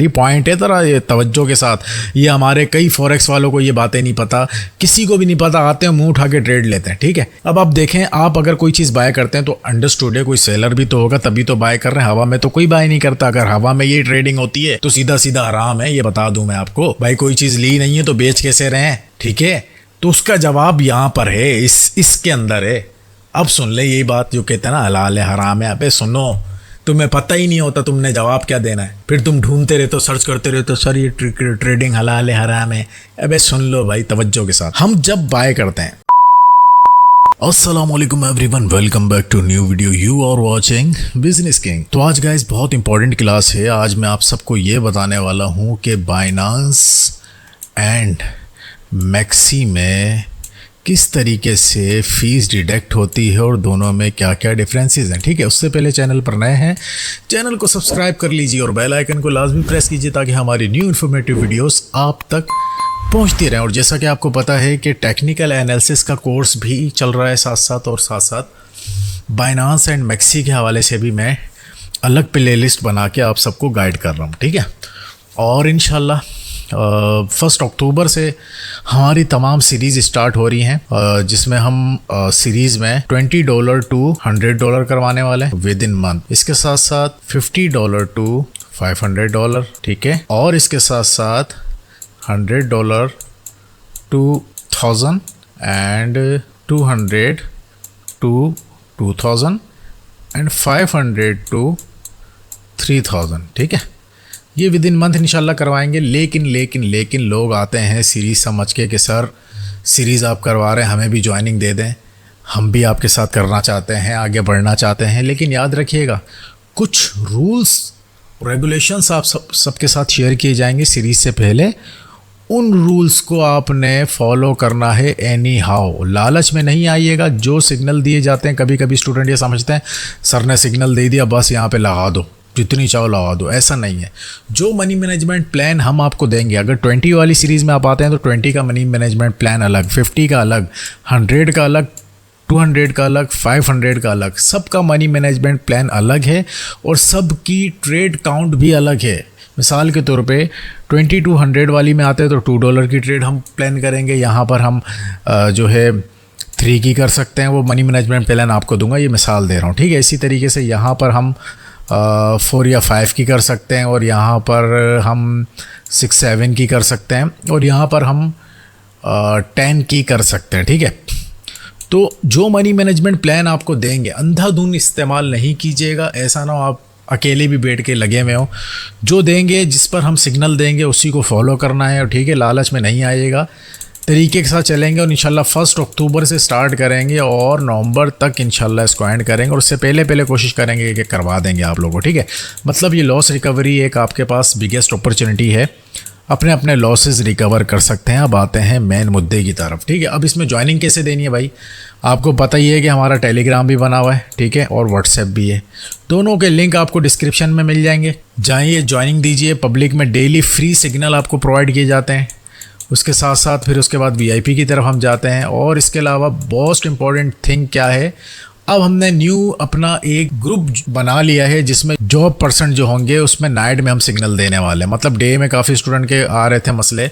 Point है जरा ये तवज्जो के साथ। ये हमारे कई फॉरेक्स वालों को ये बातें नहीं पता, किसी को भी नहीं पता, आते हैं मुंह उठा के ट्रेड लेते हैं। ठीक है, अब आप देखें, आप अगर कोई चीज़ बाय करते हैं तो अंडरस्टूड है, कोई सेलर भी तो होगा तभी तो बाय कर रहे हैं। हवा में तो कोई बाय नहीं करता। अगर हवा में ये ट्रेडिंग होती है तो सीधा सीधा हराम है, ये बता दूं मैं आपको। भाई कोई चीज़ ली नहीं है तो बेच कैसे रहे हैं? ठीक है, तो उसका जवाब यहाँ पर है, इसके अंदर है। अब सुन ले यही बात जो कहते हैं ना हलाल है हराम है। अबे सुनो, तुम्हें पता ही नहीं होता तुमने जवाब क्या देना है, फिर तुम ढूंढते रहते हो, सर्च करते रहते हो, सर ये ट्रेडिंग हलाल है हराम है। अबे सुन लो भाई तवज्जो के साथ। हम जब बाय करते हैं, अस्सलाम वालेकुम everyone, welcome back to new video. You are watching Business King. तो आज गाइस बहुत इंपॉर्टेंट क्लास है। आज मैं आप सबको ये बताने वाला हूँ कि बाइनांस एंड मैक्सी में किस तरीके से फ़ीस डिडक्ट होती है और दोनों में क्या क्या डिफरेंसेस हैं। ठीक है, उससे पहले चैनल पर नए हैं, चैनल को सब्सक्राइब कर लीजिए और बेल आइकन को लाजमी प्रेस कीजिए ताकि हमारी न्यू इन्फॉर्मेटिव वीडियोस आप तक पहुंचती रहें। और जैसा कि आपको पता है कि टेक्निकल एनालिसिस का कोर्स भी चल रहा है साथ साथ, और साथ साथ बाइनांस एंड मैक्सी के हवाले से भी मैं अलग प्लेलिस्ट बना के आप सबको गाइड कर रहा हूँ। ठीक है, और इंशाल्लाह 1 अक्टूबर से हमारी तमाम सीरीज़ स्टार्ट हो रही हैं, जिसमें हम सीरीज़ में $20 to $100 करवाने वाले हैं विद इन मंथ। इसके साथ साथ $50 to $500, ठीक है, और इसके साथ साथ $100 to 1000 and 200 to 2000 and 500 to 3000। ठीक है, ये विद इन मंथ इंशाल्लाह करवाएंगे। लेकिन लोग आते हैं सीरीज़ समझ के कि सर सीरीज़ आप करवा रहे हैं, हमें भी ज्वाइनिंग दे दें, हम भी आपके साथ करना चाहते हैं, आगे बढ़ना चाहते हैं। लेकिन याद रखिएगा, कुछ रूल्स रेगुलेशंस आप सबके साथ शेयर किए जाएंगे सीरीज़ से पहले। उन रूल्स को आपने फॉलो करना है एनी हाउ। लालच में नहीं आइएगा। जो सिग्नल दिए जाते हैं, कभी कभी स्टूडेंट ये समझते हैं सर ने सिग्नल दे दिया बस यहाँ पे लगा दो, जितनी चाहो लगा दो। ऐसा नहीं है। जो मनी मैनेजमेंट प्लान हम आपको देंगे, अगर 20 वाली सीरीज़ में आप आते हैं तो 20 का मनी मैनेजमेंट प्लान अलग, 50 का अलग, 100 का अलग, 200 का अलग, 500 का अलग, सबका मनी मैनेजमेंट प्लान अलग है और सबकी ट्रेड काउंट भी अलग है। मिसाल के तौर पे 20 to 100 वाली में आते हैं तो $2 की ट्रेड हम प्लान करेंगे। यहाँ पर हम जो है 3 की कर सकते हैं। वो मनी मैनेजमेंट प्लान आपको दूंगा, ये मिसाल दे रहा हूँ। ठीक है, इसी तरीके से यहाँ पर हम 4 या 5 की कर सकते हैं, और यहाँ पर हम 6-7 की कर सकते हैं, और यहाँ पर हम 10 की कर सकते हैं। ठीक है, तो जो मनी मैनेजमेंट प्लान आपको देंगे अंधाधुंध इस्तेमाल नहीं कीजिएगा। ऐसा ना हो आप अकेले भी बैठ के लगे हुए हो। जो देंगे, जिस पर हम सिग्नल देंगे उसी को फॉलो करना है। और ठीक है, लालच में नहीं आइएगा, तरीके के साथ चलेंगे और इंशाल्लाह 1 अक्टूबर से स्टार्ट करेंगे और नवंबर तक इंशाल्लाह इसको एंड करेंगे। और उससे पहले कोशिश करेंगे कि करवा देंगे आप लोगों को। ठीक है, मतलब ये लॉस रिकवरी एक आपके पास बिगेस्ट अपॉर्चुनिटी है, अपने लॉसेस रिकवर कर सकते हैं। अब आते हैं मेन मुद्दे की तरफ। ठीक है, अब इसमें ज्वाइनिंग कैसे देनी है भाई? आपको पता ही है कि हमारा टेलीग्राम भी बना हुआ है, ठीक है, और व्हाट्सएप भी है। दोनों के लिंक आपको डिस्क्रिप्शन में मिल जाएंगे। जाइए, ज्वाइनिंग दीजिए। पब्लिक में डेली फ्री सिग्नल आपको प्रोवाइड किए जाते हैं। उसके साथ साथ फिर उसके बाद VIP की तरफ हम जाते हैं। और इसके अलावा मोस्ट इम्पॉर्टेंट थिंग क्या है, अब हमने न्यू अपना एक ग्रुप बना लिया है जिसमें जॉब पर्सन जो होंगे उसमें नाइट में हम सिग्नल देने वाले हैं। मतलब डे में काफ़ी स्टूडेंट के आ रहे थे मसले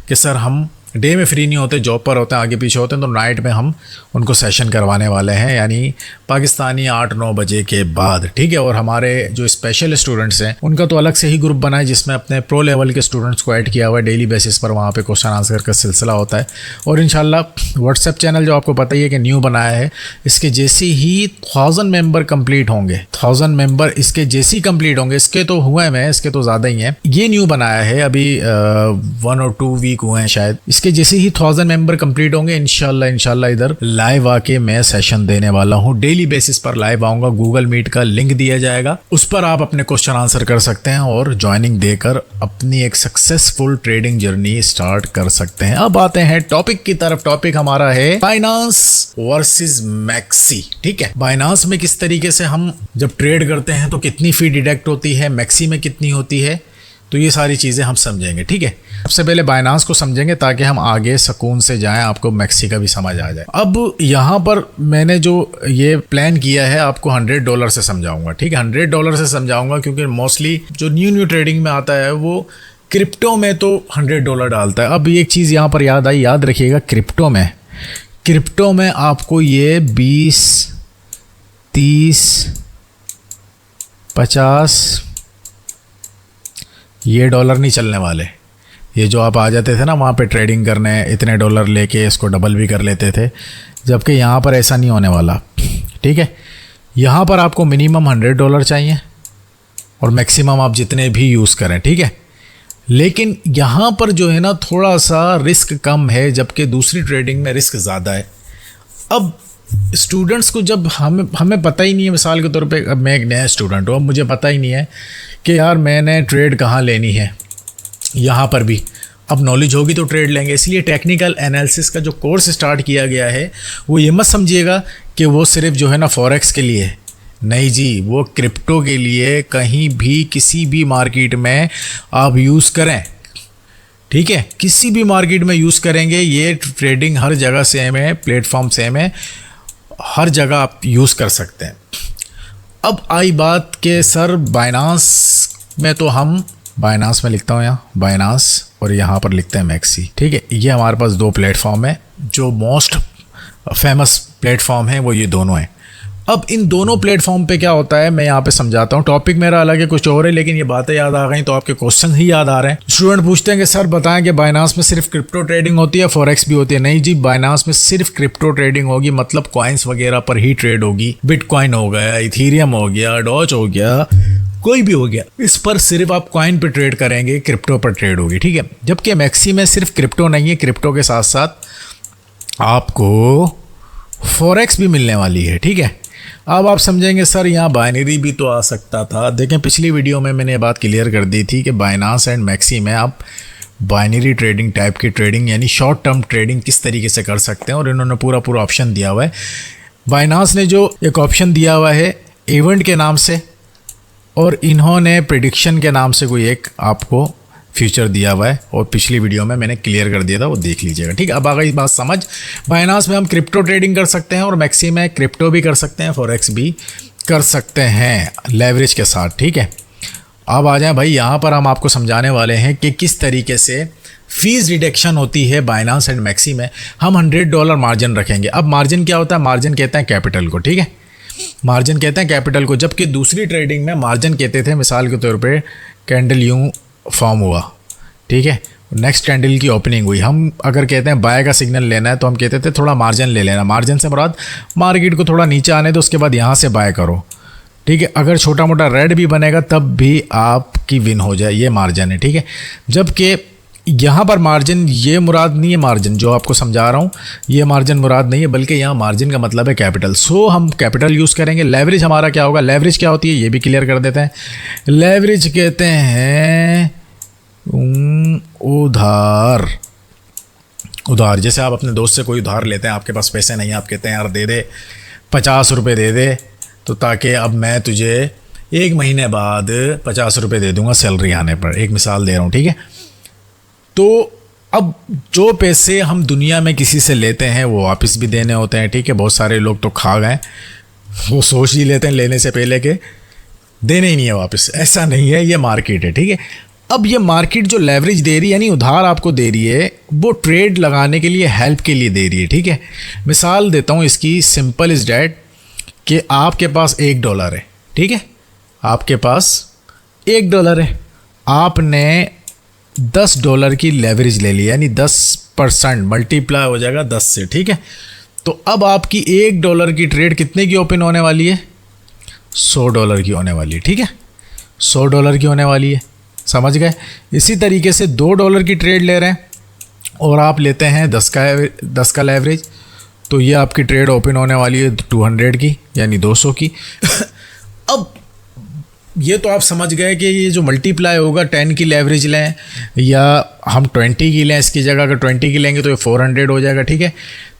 कि सर हम डे में फ्री नहीं होते, जॉब पर होते हैं, आगे पीछे होते हैं, तो नाइट में हम उनको सेशन करवाने वाले हैं, यानी पाकिस्तानी 8-9 बजे के बाद। ठीक है, और हमारे जो स्पेशल स्टूडेंट्स हैं उनका तो अलग से ही ग्रुप बना है जिसमें अपने प्रो लेवल के स्टूडेंट्स को ऐड किया हुआ है। डेली बेसिस पर वहाँ पे क्वेश्चन आंसर का सिलसिला होता है। और इंशाल्लाह व्हाट्सएप चैनल जो आपको पता ही है कि न्यू बनाया है, इसके जैसे ही 1000 मेंबर कंप्लीट होंगे, 1000 मेंबर इसके जैसे ही कंप्लीट होंगे, इसके तो हुए हैं, इसके तो ज़्यादा ही हैं, ये न्यू बनाया है, अभी 1 और 2 वीक हुए हैं शायद। इसके जैसे ही 1000 मेंबर कंप्लीट होंगे इंशाल्लाह इधर लाइव आके मैं सेशन देने वाला हूँ। डेली बेसिस पर लाइव आऊँगा। गूगल मीट का लिंक दिया जाएगा, उस पर आप अपने क्वेश्चन आंसर कर सकते हैं और ज्वाइनिंग देकर अपनी एक सक्सेसफुल ट्रेडिंग जर्नी स्टार्ट कर सकते हैं। अब आते हैं टॉपिक की तरफ। टॉपिक हमारा है बाइनांस वर्सेस मैक्सी। ठीक है, बाइनांस में किस तरीके से हम जब ट्रेड करते हैं तो कितनी फी डिडक्ट होती है, मैक्सी में कितनी होती है, तो ये सारी चीज़ें हम समझेंगे, ठीक है। सबसे पहले बाइनांस को समझेंगे ताकि हम आगे सुकून से जाएं, आपको मैक्सी का भी समझ आ जाए। अब यहाँ पर मैंने जो ये प्लान किया है आपको $100 से समझाऊंगा, ठीक है। $100 से समझाऊंगा क्योंकि मोस्टली जो न्यू ट्रेडिंग में आता है वो क्रिप्टो में तो $100 डालता है। अब एक चीज़ यहाँ पर याद रखिएगा, क्रिप्टो में आपको ये 20, 30, 50 ये डॉलर नहीं चलने वाले। ये जो आप आ जाते थे ना वहाँ पे ट्रेडिंग करने, इतने डॉलर लेके इसको डबल भी कर लेते थे, जबकि यहाँ पर ऐसा नहीं होने वाला, ठीक है। यहाँ पर आपको मिनिमम $100 चाहिए और मैक्सिमम आप जितने भी यूज़ करें, ठीक है। लेकिन यहाँ पर जो है ना थोड़ा सा रिस्क कम है, जबकि दूसरी ट्रेडिंग में रिस्क ज़्यादा है। अब स्टूडेंट्स को जब हमें पता ही नहीं है, मिसाल के तौर पे अब मैं एक नया स्टूडेंट हूँ, अब मुझे पता ही नहीं है कि यार मैंने ट्रेड कहाँ लेनी है। यहाँ पर भी अब नॉलेज होगी तो ट्रेड लेंगे, इसलिए टेक्निकल एनालिसिस का जो कोर्स स्टार्ट किया गया है वो ये मत समझिएगा कि वो सिर्फ जो है ना फॉरेक्स के लिए है, नहीं जी, वो क्रिप्टो के लिए कहीं भी किसी भी मार्केट में आप यूज़ करें, ठीक है। किसी भी मार्केट में यूज़ करेंगे, ये ट्रेडिंग हर जगह सेम है, प्लेटफॉर्म सेम है, हर जगह आप यूज़ कर सकते हैं। अब आई बात के सर बाइनांस में, तो हम बाइनांस में लिखता हूँ यहाँ बाइनांस और यहाँ पर लिखते हैं मैक्सी, ठीक है। ये हमारे पास दो प्लेटफॉर्म है, जो मोस्ट फेमस प्लेटफॉर्म है वो ये दोनों हैं। अब इन दोनों प्लेटफॉर्म पे क्या होता है मैं यहाँ पे समझाता हूँ। टॉपिक मेरा अलग है, कुछ और है, लेकिन ये बातें याद आ गई तो आपके क्वेश्चन ही याद आ रहे हैं। स्टूडेंट पूछते हैं कि सर बताएं कि बाइनांस में सिर्फ क्रिप्टो ट्रेडिंग होती है, फॉरेक्स भी होती है? नहीं जी, बाइनांस में सिर्फ क्रिप्टो ट्रेडिंग होगी, मतलब कॉइन्स वगैरह पर ही ट्रेड होगी। बिटकॉइन हो गया, इथीरियम हो गया, डॉज हो गया, कोई भी हो गया, इस पर सिर्फ आप कॉइन पे ट्रेड करेंगे, क्रिप्टो पर ट्रेड होगी, ठीक है। जबकि मैक्सी में सिर्फ क्रिप्टो नहीं है, क्रिप्टो के साथ साथ आपको फॉरेक्स भी मिलने वाली है, ठीक है। अब आप समझेंगे सर यहाँ बाइनरी भी तो आ सकता था। देखें पिछली वीडियो में मैंने ये बात क्लियर कर दी थी कि बाइनांस एंड मैक्सी में आप बाइनरी ट्रेडिंग टाइप की ट्रेडिंग यानी शॉर्ट टर्म ट्रेडिंग किस तरीके से कर सकते हैं, और इन्होंने पूरा ऑप्शन दिया हुआ है। बाइनांस ने जो एक ऑप्शन दिया हुआ है इवेंट के नाम से, और इन्होंने प्रेडिक्शन के नाम से कोई एक आपको फ्यूचर दिया हुआ है, और पिछली वीडियो में मैंने क्लियर कर दिया था, वो देख लीजिएगा, ठीक है। अब आ गई बात समझ। बाइनांस में हम क्रिप्टो ट्रेडिंग कर सकते हैं और मैक्सी में क्रिप्टो भी कर सकते हैं, फॉरेक्स भी कर सकते हैं लेवरेज के साथ, ठीक है। अब आ जाएं भाई, यहाँ पर हम आपको समझाने वाले हैं कि किस तरीके से फीस रिडक्शन होती है बाइनांस एंड मैक्सी में। हम $100 मार्जिन रखेंगे। अब मार्जिन क्या होता है? मार्जिन कहते हैं कैपिटल को, ठीक है। मार्जिन कहते हैं कैपिटल को, जबकि दूसरी ट्रेडिंग में मार्जिन कहते थे, मिसाल के तौर पे कैंडल यूँ फॉर्म हुआ, ठीक है, नेक्स्ट कैंडल की ओपनिंग हुई, हम अगर कहते हैं बाय का सिग्नल लेना है तो हम कहते थे थोड़ा मार्जिन ले लेना। मार्जिन से मुराद मार्केट को थोड़ा नीचे आने दो, उसके बाद यहाँ से बाय करो, ठीक है। अगर छोटा मोटा रेड भी बनेगा तब भी आपकी विन हो जाए, ये मार्जिन है, ठीक है। जबकि यहाँ पर मार्जिन ये मुराद नहीं है, मार्जिन जो आपको समझा रहा हूँ ये मार्जिन मुराद नहीं है, बल्कि यहाँ मार्जिन का मतलब है कैपिटल। सो हम कैपिटल यूज़ करेंगे। लेवरेज हमारा क्या होगा? लेवरेज क्या होती है ये भी क्लियर कर देते हैं। लेवरेज कहते हैं उधार। जैसे आप अपने दोस्त से कोई उधार लेते हैं, आपके पास पैसे नहीं है, आप कहते हैं यार दे दे 50 रुपये दे दे, तो ताकि अब मैं तुझे 1 महीने बाद 50 रुपये दे दूंगा सैलरी आने पर, एक मिसाल दे रहा हूँ, ठीक है। तो अब जो पैसे हम दुनिया में किसी से लेते हैं वो वापस भी देने होते हैं, ठीक है। बहुत सारे लोग तो खा गए, वो सोच ही लेते हैं लेने से पहले के देने ही नहीं है वापस। ऐसा नहीं है, ये मार्केट है, ठीक है। अब ये मार्केट जो लेवरेज दे रही है यानी उधार आपको दे रही है, वो ट्रेड लगाने के लिए, हेल्प के लिए दे रही है, ठीक है। मिसाल देता हूँ इसकी, सिंपल इज़ डैट कि आपके पास $1 है, ठीक है। आपके पास $1 है, आपने $10 की लेवरेज ले ली, यानी 10% मल्टीप्लाई हो जाएगा 10 से, ठीक है। तो अब आपकी $1 की ट्रेड कितने की ओपन होने वाली है? $100 की होने वाली है, ठीक है। $100 की होने वाली है, समझ गए। इसी तरीके से $2 की ट्रेड ले रहे हैं और आप लेते हैं 10 का लेवरेज, तो ये आपकी ट्रेड ओपन होने वाली है 200 की, यानी 200 की। अब ये तो आप समझ गए कि ये जो मल्टीप्लाई होगा 10 की लेवरेज लें या हम 20 की लें, इसकी जगह अगर 20 की लेंगे तो ये 400 हो जाएगा, ठीक है।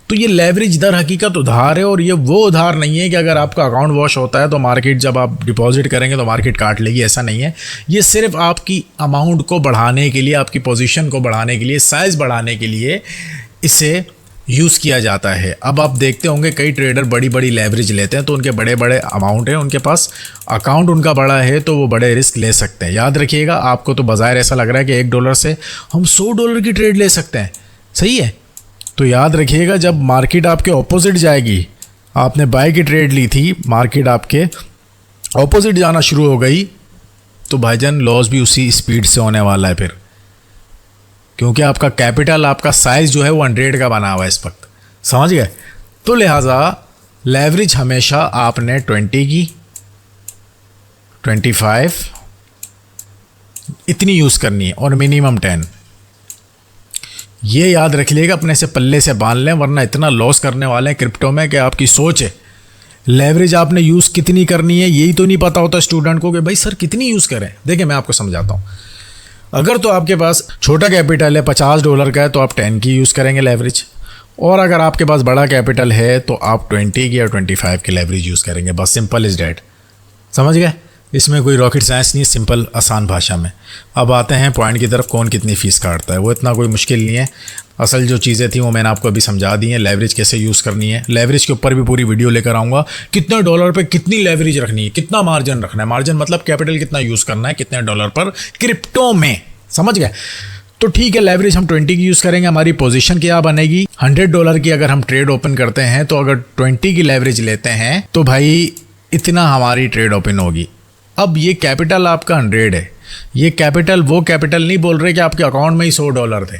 तो ये लेवरेज दर हकीकत उधार है, और ये वो उधार नहीं है कि अगर आपका अकाउंट वॉश होता है तो मार्केट जब आप डिपॉजिट करेंगे तो मार्केट काट लेगी, ऐसा नहीं है। ये सिर्फ आपकी अमाउंट को बढ़ाने के लिए, आपकी पोजीशन को बढ़ाने के लिए, साइज़ बढ़ाने के लिए इसे यूज़ किया जाता है। अब आप देखते होंगे कई ट्रेडर बड़ी बड़ी लेवरेज लेते हैं तो उनके बड़े बड़े अमाउंट हैं, उनके पास अकाउंट उनका बड़ा है तो वो बड़े रिस्क ले सकते हैं। याद रखिएगा, आपको तो बाज़ाहिर ऐसा लग रहा है कि $1 से हम $100 की ट्रेड ले सकते हैं, सही है। तो याद रखिएगा, जब मार्केट आपके ऑपोजिट जाएगी, आपने बाय की ट्रेड ली थी, मार्केट आपके ऑपोजिट जाना शुरू हो गई तो भाईजान लॉस भी उसी स्पीड से होने वाला है फिर, क्योंकि आपका कैपिटल, आपका साइज़ जो है वो 100 का बना हुआ है इस वक्त, समझ गए। तो लिहाजा लेवरेज हमेशा आपने 20 की, 25 इतनी यूज़ करनी है और मिनिमम 10। ये याद रख लीजिएगा, अपने से पल्ले से बांध लें, वरना इतना लॉस करने वाले हैं क्रिप्टो में कि आपकी सोच है। लेवरेज आपने यूज़ कितनी करनी है यही तो नहीं पता होता स्टूडेंट को कि भाई सर कितनी यूज़ करें। देखिए मैं आपको समझाता हूँ। अगर तो आपके पास छोटा कैपिटल है, $50 का है, तो आप 10 की यूज़ करेंगे लेवरेज, और अगर आपके पास बड़ा कैपिटल है तो आप 20 की या 25 की लेवरेज यूज़ करेंगे। बस सिंपल इज़ डैट, समझ गए। इसमें कोई रॉकेट साइंस नहीं, सिंपल आसान भाषा में। अब आते हैं पॉइंट की तरफ, कौन कितनी फ़ीस काटता है। वो इतना कोई मुश्किल नहीं है, असल जो चीज़ें थी वो मैंने आपको अभी समझा दी हैं। लेवरेज कैसे यूज़ करनी है, लेवरेज के ऊपर भी पूरी वीडियो लेकर आऊँगा। कितने डॉलर पे कितनी लेवरेज रखनी है, कितना मार्जिन रखना है, मार्जिन मतलब कैपिटल कितना यूज़ करना है, कितने डॉलर पर क्रिप्टो में, समझ गए। तो ठीक है, लेवरेज हम 20 की यूज़ करेंगे। हमारी पोजीशन क्या बनेगी, $100 की अगर हम ट्रेड ओपन करते हैं तो अगर 20 की लेवरेज लेते हैं तो भाई इतना हमारी ट्रेड ओपन होगी। अब ये कैपिटल आपका 100 है, ये कैपिटल वो कैपिटल नहीं बोल रहे कि आपके अकाउंट में ही $100 थे,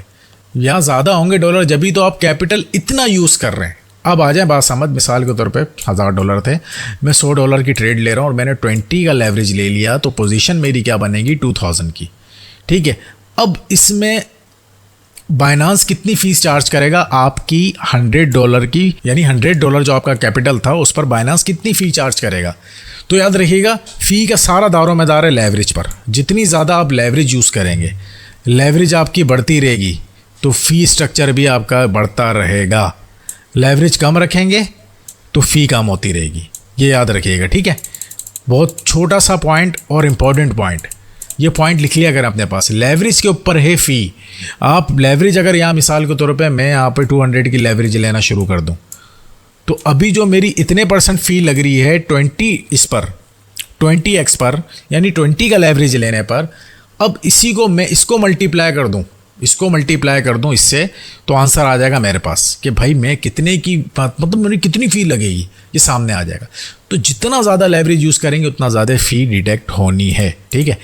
यहाँ ज़्यादा होंगे डॉलर, जब भी तो आप कैपिटल इतना यूज़ कर रहे हैं। अब आ जाए बात समझ, मिसाल के तौर पे $1000 थे, मैं $100 की ट्रेड ले रहा हूँ और मैंने 20 का लेवरेज ले लिया, तो पोजीशन मेरी क्या बनेगी 2000 की, ठीक है। अब इसमें बाइनांस कितनी फ़ीस चार्ज करेगा आपकी $100 की, यानी $100 जो आपका कैपिटल था उस पर बाइनांस कितनी फ़ी चार्ज करेगा। तो याद रखिएगा, फ़ी का सारा दारोमदार है लेवरेज पर। जितनी ज़्यादा आप लेवरेज यूज़ करेंगे, लेवरेज आपकी बढ़ती रहेगी तो फ़ी स्ट्रक्चर भी आपका बढ़ता रहेगा। लेवरेज कम रखेंगे तो फ़ी कम होती रहेगी, ये याद रखिएगा, ठीक है। बहुत छोटा सा पॉइंट और इम्पॉर्टेंट पॉइंट, ये पॉइंट लिख लिया अगर अपने पास। लेवरेज के ऊपर है फ़ी। आप लेवरेज अगर यहाँ मिसाल के तौर पे मैं यहाँ पे 200 की लेवरेज लेना शुरू कर दूँ तो अभी जो मेरी इतने % फ़ी लग रही है 20 इस पर 20x पर, यानी 20 का लेवरेज लेने पर, अब इसी को मैं इसको मल्टीप्लाई कर दूँ, इसको मल्टीप्लाई कर दूँ इससे, तो आंसर आ जाएगा मेरे पास कि भाई मैं कितने की, मतलब मेरी कितनी फ़ी लगेगी, ये सामने आ जाएगा। तो जितना ज़्यादा लेवरेज यूज़ करेंगे उतना ज़्यादा फ़ी डिटेक्ट होनी है, ठीक है।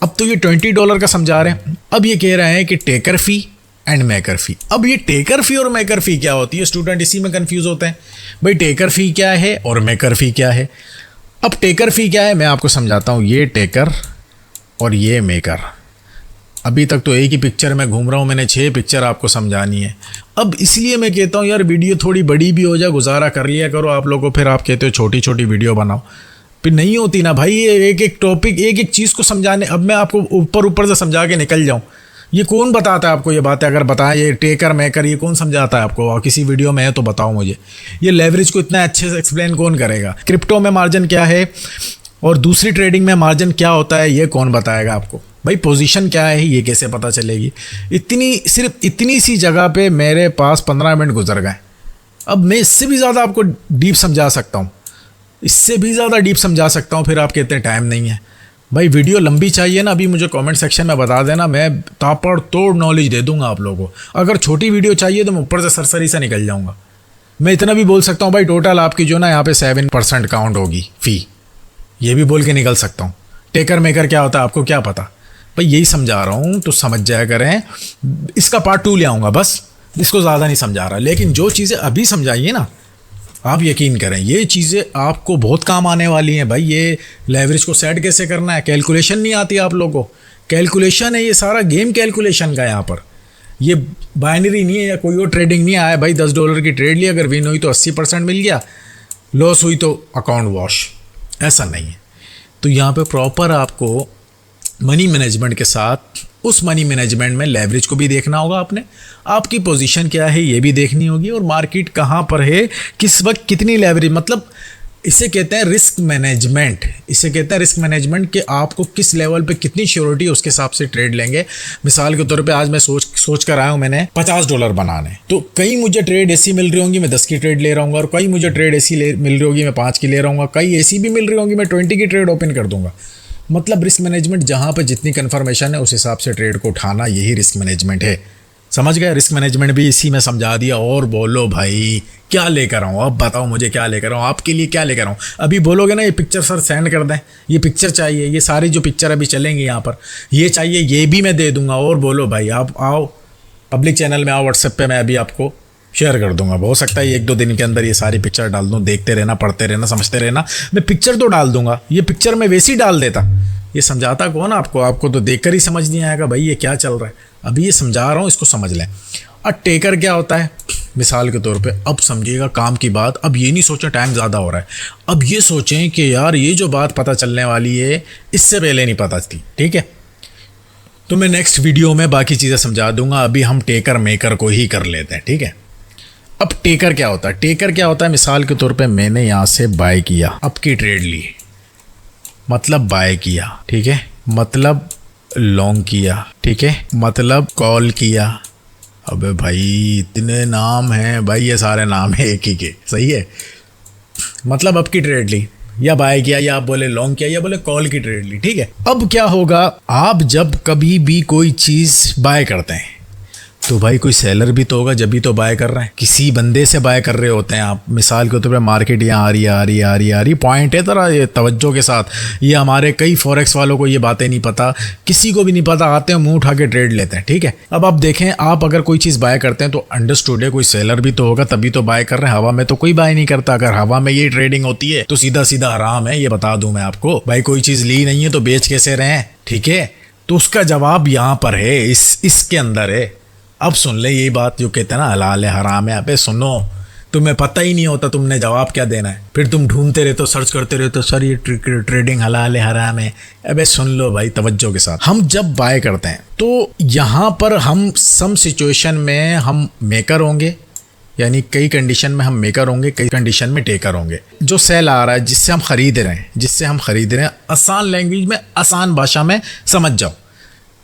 अब तो ये $20 का समझा रहे हैं। अब ये कह रहे हैं कि टेकर फ़ी एंड मेकर फ़ी। अब ये टेकर फ़ी और मेकर फ़ी क्या होती है, स्टूडेंट इसी में कंफ्यूज होते हैं। भाई टेकर फ़ी क्या है और मेकर फ़ी क्या है। अब टेकर फ़ी क्या है मैं आपको समझाता हूँ। ये टेकर और ये मेकर, अभी तक तो एक ही पिक्चर में घूम रहा हूँ, मैंने 6 पिक्चर आपको समझानी है। अब इसलिए मैं कहता हूँ यार वीडियो थोड़ी बड़ी भी हो जाए, गुजारा कर लिया करो आप लोगों को। फिर आप कहते हो छोटी छोटी वीडियो बनाओ, फिर नहीं होती ना भाई। ये एक एक टॉपिक, एक एक चीज़ को समझाने, अब मैं आपको ऊपर से समझा के निकल जाऊँ, ये कौन बताता है आपको ये बातें। अगर बताएं ये टेकर मेकर, ये कौन समझाता है आपको, और किसी वीडियो में है तो बताओ मुझे। ये लेवरेज को इतना अच्छे से एक्सप्लेन कौन करेगा। क्रिप्टो में मार्जिन क्या है और दूसरी ट्रेडिंग में मार्जिन क्या होता है ये कौन बताएगा आपको। भाई पोजीशन क्या है ये कैसे पता चलेगी। सिर्फ इतनी सी जगह पे मेरे पास 15 मिनट गुजर गए। अब मैं इससे भी ज़्यादा आपको डीप समझा सकता हूँ, इससे भी ज़्यादा डीप समझा सकता हूँ, फिर आप कहते हैं टाइम नहीं है। भाई वीडियो लंबी चाहिए ना, अभी मुझे कमेंट सेक्शन में बता देना, मैं तापड़ तोड़ नॉलेज दे दूंगा आप लोगों को। अगर छोटी वीडियो चाहिए तो मैं ऊपर से सरसरी से निकल जाऊंगा। मैं इतना भी बोल सकता हूँ भाई टोटल आपकी जो ना यहाँ पे 7% काउंट होगी फ़ी, ये भी बोल के निकल सकता हूँ। टेकर मेकर क्या होता है आपको क्या पता। भाई यही समझा रहा हूँ तो समझ जाया करें। इसका पार्ट 2 ले आऊँगा, बस इसको ज़्यादा नहीं समझा रहा। लेकिन जो चीज़ें अभी समझाइए ना, आप यकीन करें ये चीज़ें आपको बहुत काम आने वाली हैं। भाई ये लेवरेज को सेट कैसे करना है, कैलकुलेशन नहीं आती आप लोगों को। कैलकुलेशन है, ये सारा गेम कैलकुलेशन का। यहाँ पर ये बाइनरी नहीं है या कोई और ट्रेडिंग नहीं आया। भाई $10 की ट्रेड ली, अगर विन हुई तो 80% मिल गया, लॉस हुई तो अकाउंट वॉश, ऐसा नहीं है। तो यहाँ पे प्रॉपर आपको मनी मैनेजमेंट के साथ उस मनी मैनेजमेंट में लेवरेज को भी देखना होगा आपने, आपकी पोजीशन क्या है ये भी देखनी होगी, और मार्केट कहाँ पर है, किस वक्त कितनी लेवरेज, मतलब इसे कहते हैं रिस्क मैनेजमेंट। इसे कहते हैं रिस्क मैनेजमेंट कि आपको किस लेवल पे कितनी श्योरिटी उसके हिसाब से ट्रेड लेंगे। मिसाल के तौर पे आज मैं सोच कर आया हूँ मैंने $50 बनाने, तो कई मुझे ट्रेड ऐसी मिल रही होंगी मैं 10 की ट्रेड ले रहा हूँ, और कई मुझे ट्रेड ऐसी मिल रही होगी मैं 5 की ले रहा हूँ, कई ऐसी भी मिल रही होंगी मैं 20 की ट्रेड ओपन कर दूंगा। मतलब रिस्क मैनेजमेंट जहाँ पर जितनी कन्फर्मेशन है उस हिसाब से ट्रेड को उठाना, यही रिस्क मैनेजमेंट है। समझ गए? रिस्क मैनेजमेंट भी इसी में समझा दिया। और बोलो भाई क्या लेकर आऊँ, अब बताओ मुझे क्या लेकर आऊँ, आपके लिए क्या लेकर आऊँ। अभी बोलोगे ना ये पिक्चर सर सेंड कर दें, ये पिक्चर चाहिए, ये सारी जो पिक्चर अभी चलेंगी यहाँ पर ये चाहिए, ये भी मैं दे दूँगा। और बोलो भाई आप आओ पब्लिक चैनल में आओ, व्हाट्सएप पे मैं अभी आपको शेयर कर दूंगा। हो सकता है 1-2 दिन के अंदर ये सारी पिक्चर डाल दूँ, देखते रहना, पढ़ते रहना, समझते रहना। मैं पिक्चर तो डाल दूंगा, ये पिक्चर मैं वैसे ही डाल देता, ये समझाता कौन आपको तो देखकर ही समझ नहीं आएगा भाई ये क्या चल रहा है। अभी ये समझा रहा हूँ, इसको समझ लें। अब टेकर क्या होता है मिसाल के तौर पे, अब समझिएगा काम की बात। अब ये नहीं सोचें टाइम ज़्यादा हो रहा है, अब ये सोचें कि यार ये जो बात पता चलने वाली है इससे पहले नहीं पता थी, ठीक है। तो मैं नेक्स्ट वीडियो में बाकी चीज़ें समझा दूंगा, अभी हम टेकर मेकर को ही कर लेते हैं, ठीक है। अब टेकर क्या होता है, टेकर क्या होता है, मिसाल के तौर पे मैंने यहाँ से बाय किया, अब की ट्रेड ली, मतलब बाय किया, ठीक है, मतलब लॉन्ग किया, ठीक है, मतलब कॉल किया। अबे भाई इतने नाम हैं भाई, ये सारे नाम हैं एक ही के, सही है। मतलब अब की ट्रेड ली, या बाय किया, या आप बोले लॉन्ग किया, या बोले कॉल की ट्रेड ली, ठीक है। अब क्या होगा, आप जब कभी भी कोई चीज़ बाय करते हैं तो भाई कोई सेलर भी तो होगा जब भी तो बाय कर रहे हैं, किसी बंदे से बाय कर रहे होते हैं आप। मिसाल के तौर पे मार्केट यहाँ आ रही पॉइंट है तरह ये तवज्जो के साथ। ये हमारे कई फॉरेक्स वालों को ये बातें नहीं पता, किसी को भी नहीं पता, आते हैं मुंह उठा के ट्रेड लेते हैं, ठीक है। अब आप देखें, आप अगर कोई चीज़ बाय करते हैं तो अंडरस्टूड है कोई सेलर भी तो होगा तभी तो बाय कर रहे हैं, हवा में तो कोई बाय नहीं करता। अगर हवा में ये ट्रेडिंग होती है तो सीधा सीधा हराम है, ये बता दूं मैं आपको। भाई कोई चीज़ ली नहीं है तो बेच कैसे रहें, ठीक है। तो उसका जवाब यहाँ पर है, इसके अंदर है। अब सुन ले यही बात जो कहते हैं ना हलाल है हराम है। अबे सुनो, तुम्हें पता ही नहीं होता तुमने जवाब क्या देना है, फिर तुम ढूंढते रहते हो, सर्च करते रहते हो, सर ये ट्रेडिंग हलाल है हराम है। अबे सुन लो भाई तवज्जो के साथ, हम जब बाय करते हैं तो यहाँ पर हम सम सिचुएशन में हम मेकर होंगे, यानी कई कंडीशन में हम मेकर होंगे, कई कंडीशन में टेकर होंगे। जो सेल आ रहा है, जिससे हम खरीद रहे हैं, आसान लैंग्वेज में, आसान भाषा में समझ जाओ,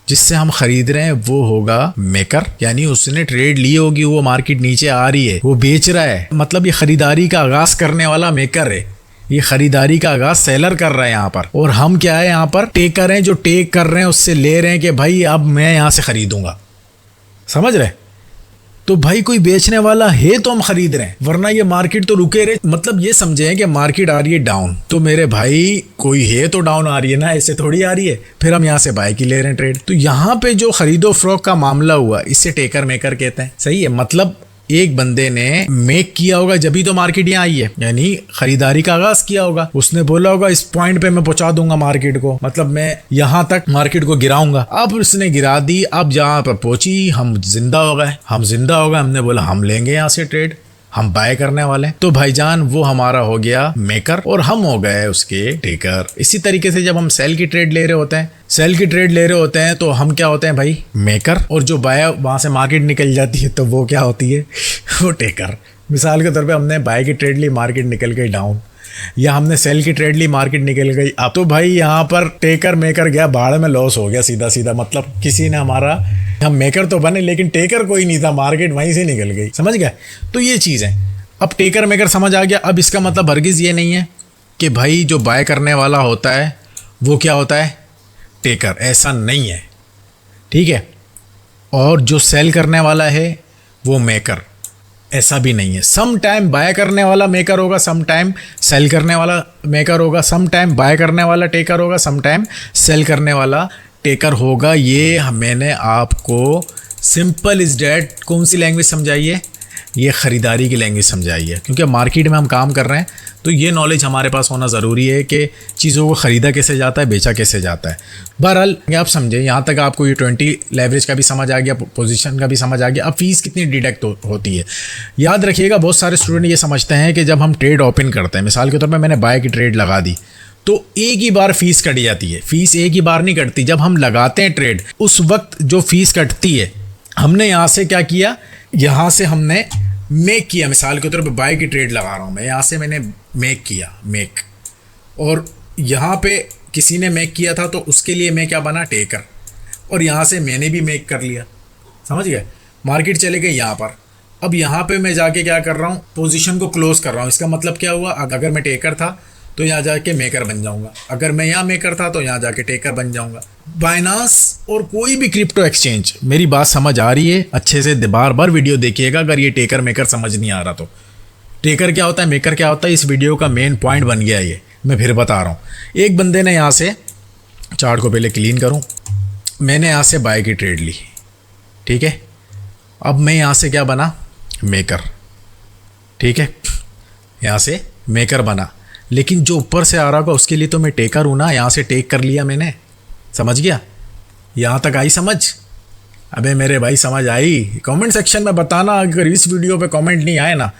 जिससे हम खरीद रहे हैं वो होगा मेकर, यानी उसने ट्रेड ली होगी, वो मार्केट नीचे आ रही है, वो बेच रहा है, मतलब ये खरीदारी का आगाज करने वाला मेकर है, ये खरीदारी का आगाज सेलर कर रहा है यहाँ पर। और हम क्या है यहाँ पर टेकर हैं, जो टेक कर रहे हैं, उससे ले रहे हैं कि भाई अब मैं यहाँ से खरीदूंगा, समझ रहे। तो भाई कोई बेचने वाला है तो हम खरीद रहे हैं, वरना ये मार्केट तो रुके रहे। मतलब ये समझें कि मार्केट आ रही है डाउन, तो मेरे भाई कोई है तो डाउन आ रही है ना, ऐसे थोड़ी आ रही है, फिर हम यहाँ से बाय की ले रहे हैं ट्रेड। तो यहाँ पे जो खरीदो फरोख्त का मामला हुआ, इसे टेकर मेकर कहते हैं, सही है। मतलब एक बंदे ने मेक किया होगा जब ही तो मार्केट यहाँ आई है, यानी खरीदारी का आगाज किया होगा। उसने बोला होगा इस पॉइंट पे मैं पहुंचा दूंगा मार्केट को, मतलब मैं यहाँ तक मार्केट को गिराऊंगा। अब उसने गिरा दी, अब जहाँ पर पहुंची हम जिंदा हो गए, हमने बोला हम लेंगे यहाँ से ट्रेड, हम बाय करने वाले। तो भाईजान वो हमारा हो गया मेकर और हम हो गए उसके टेकर। इसी तरीके से जब हम सेल की ट्रेड ले रहे होते हैं तो हम क्या होते हैं भाई मेकर, और जो बाय वहां से मार्केट निकल जाती है तो वो क्या होती है वो टेकर। मिसाल के तौर पे हमने बाय की ट्रेड ली, मार्केट निकल गई डाउन, या हमने सेल की ट्रेड ली, मार्केट निकल गई अप, तो भाई यहाँ पर टेकर मेकर गया भाड़ में, लॉस हो गया सीधा सीधा। मतलब किसी ने हम मेकर तो बने लेकिन टेकर कोई नहीं था, मार्केट वहीं से निकल गई, समझ गए। तो ये चीज़ है। अब टेकर मेकर समझ आ गया। अब इसका मतलब हरगिज़ ये नहीं है कि भाई जो बाय करने वाला होता है वो क्या होता है टेकर, ऐसा नहीं है, ठीक है। और जो सेल करने वाला है वो मेकर, ऐसा भी नहीं है। सम टाइम बाय करने वाला मेकर होगा, सम टाइम सेल करने वाला मेकर होगा, सम टाइम बाय करने वाला टेकर होगा, सम टाइम सेल करने वाला टेकर होगा। ये मैंने आपको सिंपल इज डैट कौन सी लैंग्वेज समझाई है, ये ख़रीदारी की लैंग्वेज समझाई है, क्योंकि मार्केट में हम काम कर रहे हैं तो ये नॉलेज हमारे पास होना ज़रूरी है कि चीज़ों को ख़रीदा कैसे जाता है, बेचा कैसे जाता है। बहरहाल आप समझे, यहाँ तक आपको ये 20 लेवरेज का भी समझ आ गया, पोजीशन का भी समझ आ गया। अब फीस कितनी डिडक्ट होती है याद रखिएगा। बहुत सारे स्टूडेंट ये समझते हैं कि जब हम ट्रेड ओपन करते हैं, मिसाल के तौर पर मैंने बाय की ट्रेड लगा दी, तो एक ही बार फीस कट जाती है। फीस एक ही बार नहीं कटती, जब हम लगाते हैं ट्रेड उस वक्त जो फीस कटती है, हमने यहाँ से क्या किया, यहाँ से हमने मेक किया, मिसाल के तौर पे बाय की ट्रेड लगा रहा हूँ मैं, यहाँ से मैंने मेक किया, मेक, और यहाँ पे किसी ने मेक किया था तो उसके लिए मैं क्या बना, टेकर, और यहाँ से मैंने भी मेक कर लिया, समझ गए। मार्केट चले गए यहाँ पर, अब यहाँ पे मैं जाके क्या कर रहा हूँ, पोजीशन को क्लोज कर रहा हूँ। इसका मतलब क्या हुआ, अगर मैं टेकर था तो यहाँ जाके मेकर बन जाऊँगा, अगर मैं यहाँ मेकर था तो यहाँ जाके टेकर बन जाऊँगा। बाइनांस और कोई भी क्रिप्टो एक्सचेंज, मेरी बात समझ आ रही है, अच्छे से बार बार वीडियो देखिएगा अगर ये टेकर मेकर समझ नहीं आ रहा तो। टेकर क्या होता है, मेकर क्या होता है, इस वीडियो का मेन पॉइंट बन गया ये, मैं फिर बता रहा हूँ। एक बंदे ने यहाँ से, चार्ट को पहले क्लीन करूँ, मैंने यहाँ से बाय की ट्रेड ली, ठीक है। अब मैं यहाँ से क्या बना, मेकर, ठीक है, यहाँ से मेकर बना, लेकिन जो ऊपर से आ रहा होगा उसके लिए तो मैं टेकर हूँ ना, यहाँ से टेक कर लिया मैंने, समझ गया। यहाँ तक आई समझ? अबे मेरे भाई समझ आई? कमेंट सेक्शन में बताना, अगर इस वीडियो पे कमेंट नहीं आए ना,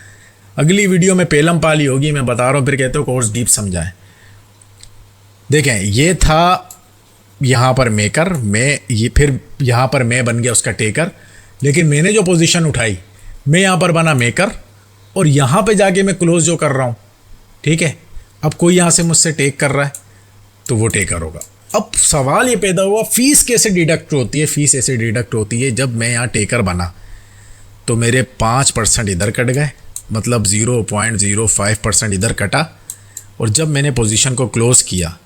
अगली वीडियो में पेलम पाली होगी, मैं बता रहा हूँ, फिर कहते हो कोर्स डीप समझाएं। देखें, ये था यहाँ पर मेकर, मैं ये, फिर यहाँ पर मैं बन गया उसका टेकर, लेकिन मैंने जो पोजीशन उठाई, मैं यहाँ पर बना मेकर, और यहाँ पे जाके मैं क्लोज जो कर रहा हूँ, ठीक है। अब कोई यहाँ से मुझसे टेक कर रहा है तो वो टेकर होगा। अब सवाल ये पैदा हुआ, फीस कैसे डिडक्ट होती है? फीस ऐसे डिडक्ट होती है, जब मैं यहाँ टेकर बना तो मेरे 5% इधर कट गए, मतलब 0.05% इधर कटा, और जब मैंने पोजीशन को क्लोज किया,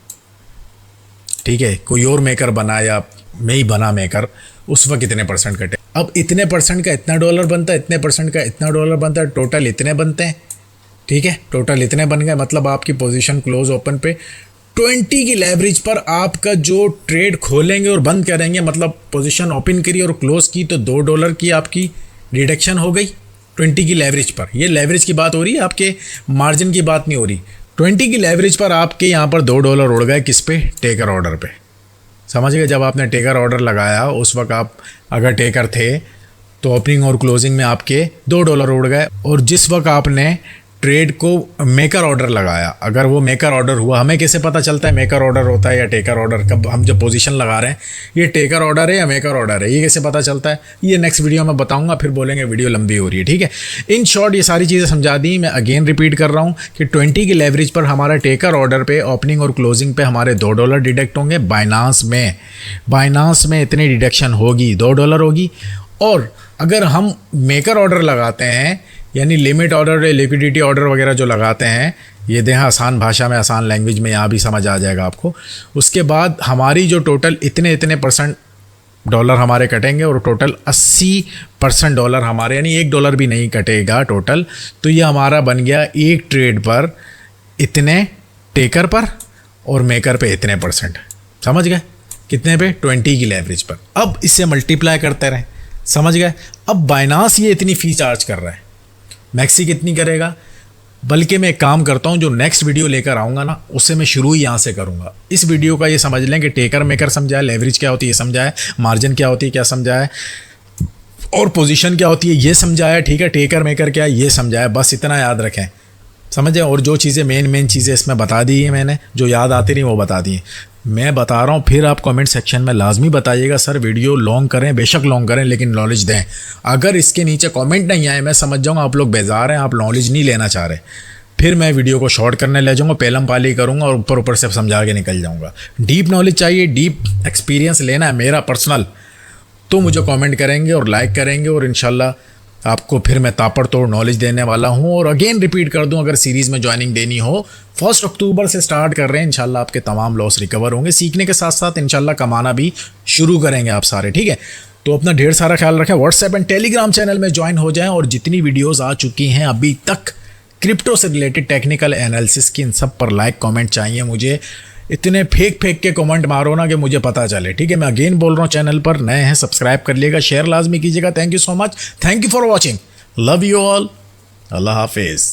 ठीक है, कोई और मेकर बना या मैं ही बना मेकर, उस वक्त इतने परसेंट कटे। अब इतने परसेंट का इतना डॉलर बनता है, इतने परसेंट का इतना डॉलर बनता है, टोटल इतने बनते हैं, ठीक है, टोटल इतने बन गए। मतलब आपकी पोजीशन क्लोज ओपन पे 20 की लेवरेज पर आपका जो ट्रेड खोलेंगे और बंद करेंगे, मतलब पोजीशन ओपन करी और क्लोज की तो $2 की आपकी रिडक्शन हो गई 20 की लेवरेज पर। ये लेवरेज की बात हो रही है, आपके मार्जिन की बात नहीं हो रही। 20 की लेवरेज पर आपके यहाँ पर $2 उड़ गए, किस पे, टेकर ऑर्डर पे, समझ गए। जब आपने टेकर ऑर्डर लगाया उस वक्त आप अगर टेकर थे तो ओपनिंग और क्लोजिंग में आपके $2 उड़ गए, और जिस वक्त आपने ट्रेड को मेकर ऑर्डर लगाया, अगर वो मेकर ऑर्डर हुआ, हमें कैसे पता चलता है मेकर ऑर्डर होता है या टेकर ऑर्डर? कब हम जब पोजीशन लगा रहे हैं, ये टेकर ऑर्डर है या मेकर ऑर्डर है, ये कैसे पता चलता है? ये नेक्स्ट वीडियो में बताऊंगा, फिर बोलेंगे वीडियो लंबी हो रही है, ठीक है। इन शॉर्ट ये सारी चीज़ें समझा दी। मैं अगेन रिपीट कर रहा हूँ कि 20 की लेवरेज पर हमारा टेकर ऑर्डर पे ओपनिंग और क्लोजिंग पे हमारे $2 डिडक्ट होंगे। बाइनांस में इतनी डिडक्शन होगी, $2 होगी। और अगर हम मेकर ऑर्डर लगाते हैं, यानी लिमिट ऑर्डर, लिक्विडिटी ऑर्डर वगैरह जो लगाते हैं, ये दें आसान भाषा में, आसान लैंग्वेज में, यहाँ भी समझ आ जाएगा आपको। उसके बाद हमारी जो टोटल इतने परसेंट डॉलर हमारे कटेंगे, और टोटल 80% डॉलर हमारे, यानी $1 भी नहीं कटेगा टोटल। तो ये हमारा बन गया एक ट्रेड पर इतने, टेकर पर और मेकर पे इतने परसेंट, समझ गए? कितने पे? 20 की लेवरेज पर। अब इससे मल्टीप्लाई करते रहें, समझ गए? अब बाइनांस ये इतनी फ़ी चार्ज कर रहा है, मैक्सी कितनी करेगा? बल्कि मैं एक काम करता हूँ, जो नेक्स्ट वीडियो लेकर आऊँगा ना, उससे मैं शुरू ही यहाँ से करूँगा। इस वीडियो का ये समझ लें कि टेकर मेकर समझाया, लेवरेज क्या होती है ये समझाया, मार्जिन क्या होती है क्या समझाया, और पोजीशन क्या होती है ये समझाया, ठीक है। टेकर मेकर क्या है ये समझाया, बस इतना याद रखें, समझे। और जो चीज़ें मेन चीज़ें इसमें बता दी है मैंने, जो याद आती नहीं वो बता दी है। मैं बता रहा हूँ, फिर आप कमेंट सेक्शन में लाजमी बताइएगा सर वीडियो लॉन्ग करें, बेशक लॉन्ग करें, लेकिन नॉलेज दें। अगर इसके नीचे कमेंट नहीं आए, मैं समझ जाऊँगा आप लोग बेजार हैं, आप नॉलेज नहीं लेना चाह रहे, फिर मैं वीडियो को शॉर्ट करने ले जाऊँगा, पेलम पाली करूँगा और ऊपर से समझा के निकल जाऊँगा। डीप नॉलेज चाहिए, डीप एक्सपीरियंस लेना है मेरा पर्सनल, तो मुझे कमेंट करेंगे और लाइक करेंगे, और इंशाल्लाह आपको फिर मैं ताबड़तोड़ नॉलेज देने वाला हूं। और अगेन रिपीट कर दूं, अगर सीरीज़ में ज्वाइनिंग देनी हो, 1 अक्टूबर से स्टार्ट कर रहे हैं, इंशाल्लाह आपके तमाम लॉस रिकवर होंगे। सीखने के साथ साथ इंशाल्लाह कमाना भी शुरू करेंगे आप सारे, ठीक है। तो अपना ढेर सारा ख्याल रखें, व्हाट्सएप एंड टेलीग्राम चैनल में ज्वाइन हो जाएं, और जितनी वीडियोज़ आ चुकी हैं अभी तक क्रिप्टो से रिलेटेड टेक्निकल एनालिसिस की, इन सब पर लाइक कमेंट चाहिए मुझे। इतने फेंक के कमेंट मारो ना कि मुझे पता चले, ठीक है। मैं अगेन बोल रहा हूँ, चैनल पर नए हैं सब्सक्राइब कर लीजिएगा, शेयर लाजमी कीजिएगा। Thank you so much, thank you for watching, love you all, अल्लाह हाफिज़।